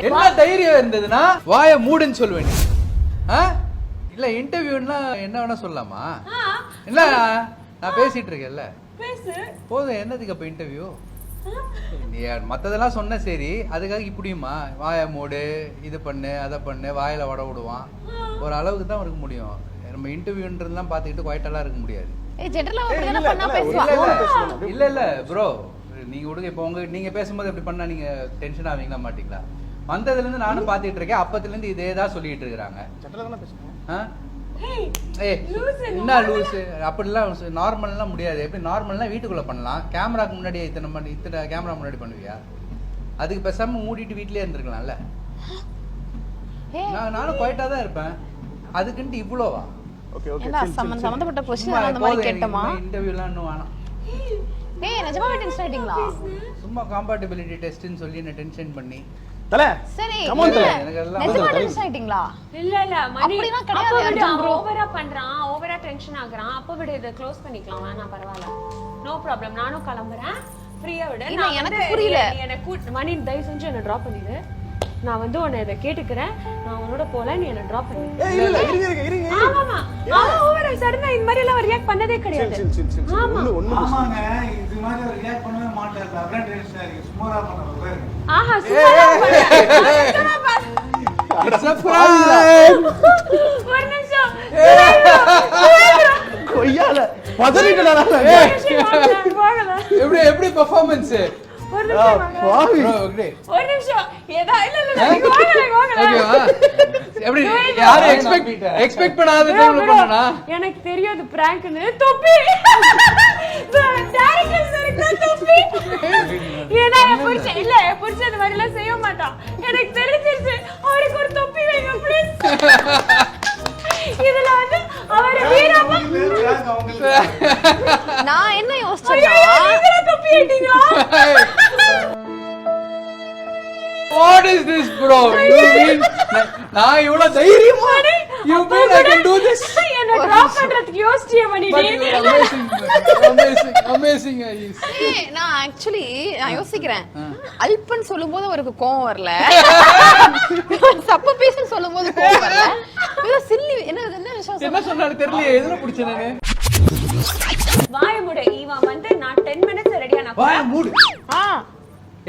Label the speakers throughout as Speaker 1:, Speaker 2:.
Speaker 1: என்ன தைரியம் இருந்ததுன்னா வாயை மூடுன்னு சொல்லுவேன். இல்ல இன்டர்வியூன்னா என்ன வேணா சொல்லலாமா? இல்ல நான் பேசிட்டு இருக்கேன்ல, போதும். என்னதுக்கு அப்ப இன்டர்வியூ? நீ மத்ததெல்லாம் சொன்ன சரி, அதுக்காக இப்படியுமா வாயை மூடு, இது பண்ணு, அதை பண்ணு, வாயில வட விடுவான். ஒரு அளவுக்கு தான் இருக்க முடியும். நம்ம இன்டர்வியூன்றதுலாம் பாத்துக்கிட்டு குவாய்ட்டெல்லாம் இருக்க முடியாது. இல்ல இல்ல ப்ரோ, நீங்க விடுங்க. இப்போ நீங்க பேசும்போது எப்படி பண்ணா நீங்க டென்ஷன் ஆவீங்களா மாட்டீங்களா? வந்ததுல இருந்து நானும் பாத்துட்டு இருக்கேன். அப்பத்துல இருந்து இதே தான் சொல்லிட்டு இருக்காங்க. என்ன லூசு அப்படிலாம் நார்மல்லாம் முடியாது. எப்படி நார்மல்னா வீட்டுக்குள்ள பண்ணலாம், கேமராக்கு முன்னாடி இத்தனை கேமரா முன்னாடி பண்ணுவியா? அதுக்கு பேசாம மூடிட்டு வீட்லயே இருந்திருக்கலாம்ல. நானும் குவைட்டா தான் இருப்பேன். அதுக்குன்ட்டு இவ்வளோவா?
Speaker 2: ஓகே ஓகே, சம்பந்தப்பட்ட क्वेश्चन அந்த மாதிரி கேட்டமா?
Speaker 1: இன்டர்வியூலாம் இன்னும் வேணாம்.
Speaker 2: நிஜமாவே டென்ஷன் ஆயிட்டீங்களா?
Speaker 1: சும்மா காம்பேட்டிபிலிட்டி டெஸ்ட்னு சொல்லி என்ன டென்ஷன் பண்ணி
Speaker 3: தல
Speaker 2: சரி,
Speaker 3: நிஜமாவே
Speaker 2: டென்ஷன் ஆயிட்டீங்களா?
Speaker 4: இல்ல மணி
Speaker 2: அப்படினா கிடையாது. அர்ஜுன் ப்ரோ
Speaker 4: ஓவரா பண்றான், ஓவரா டென்ஷன் ஆகுறான். அப்ப விட இத க்ளோஸ் பண்ணிக்கலாம். வேணாம், பரவாயில்லை, நோ ப்ராப்ளம். நானும் கிளம்புறேன், ஃப்ரீயா விடு.
Speaker 2: நான் எனக்கு புரியல.
Speaker 4: எனக்கு மணி தயவு செஞ்சு என்ன டிராப் பண்ணிடு. நான் உன்னை இத கேட்டுக்கிறேன். நான் உன்னோட போல, நீ என்ன டிராப் பண்ணு.
Speaker 3: இல்ல இருங்க.
Speaker 4: ஆமாமா, ஓவரா சடனா இந்த மாதிரி எல்லாம் ரியாக்ட் பண்ணதே கிடையாது.
Speaker 1: ஆமாங்க, இது மாதிரி ஒரு ரியாக்ட் பண்ணவே மாட்டாரு. அப்படியே டென்ஷன் ஆகி சும்மாரா பண்ணாரு.
Speaker 4: ஆஹா, சும்மா
Speaker 1: இட்ஸ் a prank.
Speaker 4: ஒரு நிமிஷம்
Speaker 3: கொய்யால பதறிட்டடா.
Speaker 1: எப்படி பெர்ஃபார்மன்ஸ்?
Speaker 4: ஒரு நிமிஷம் ஏதா இல்ல ஓகேவா?
Speaker 1: எப்படி யாரு எக்ஸ்பெக்ட் பண்ணாத டைம்ல பண்ணனா?
Speaker 4: எனக்கு தெரியாது பிராங்க்னு. தொப்பி டைரக்டர் சரிக்கு தொப்பி. ஏனா புரிச்ச இந்த மாதிரி எல்லாம் செய்ய மாட்டான். எனக்கு தெரிஞ்சிருச்சு. அவருக்கு ஒரு தொப்பி வைங்க ப்ளீஸ். இதுல அவர் வீரமா
Speaker 2: நான் என்ன யோசிச்சேன்னா,
Speaker 4: நீங்க தொப்பி ஏட்டீங்களா?
Speaker 1: What is this bro? You mean நான் இவ்வளவு தைரியமா? You mean I can do this?
Speaker 4: என்ன டிராப் பண்றதுக்கு யோசிச்சியே மணி நீ.
Speaker 1: Amazing.
Speaker 2: நான் ஆக்சுவலி யோசிக்கிறேன். அல்பன் சொல்லும்போது அவருக்கு கோவம் வரல, சப்ப பீஸ்னு சொல்லும்போது கோவம் வரல. ஏதோ சில்லி என்ன
Speaker 1: சொன்னாரு தெரியல. எதுல பிடிச்சனே?
Speaker 4: வாய மூடு. இவன் நான் 10 minutes ரெடியா நான்
Speaker 1: வாய மூடு.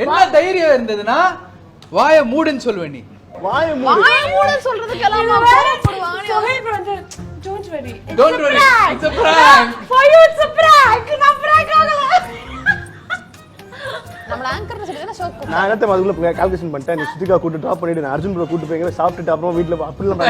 Speaker 1: என்ன தைரியம் இருந்ததுன்னா வாய மூடுன்னு சொல்லுவேன். நீ
Speaker 3: வாய
Speaker 2: மூடுன்னு சொல்றதுக்கெல்லாம் கோவப்படுவாங்க.
Speaker 4: Sohail brother, don't worry.
Speaker 1: It's a prank.
Speaker 4: For you it's a prank. நான் prank ஆகல.
Speaker 2: நம்ம ஆங்கர்னு சொல்லிட்டா ஷோக்.
Speaker 3: நான் என்னத்த அதுக்குள்ள கால்குலேஷன் பண்ணிட்டேன். நீ சுத்திகா கூட்டி டிராப் பண்ணிட்டு நான் அர்ஜுன் ப்ரோ கூட்டி போய் சாப்பிட்டுட்டு அப்புறம் வீட்ல அப்படிலாம்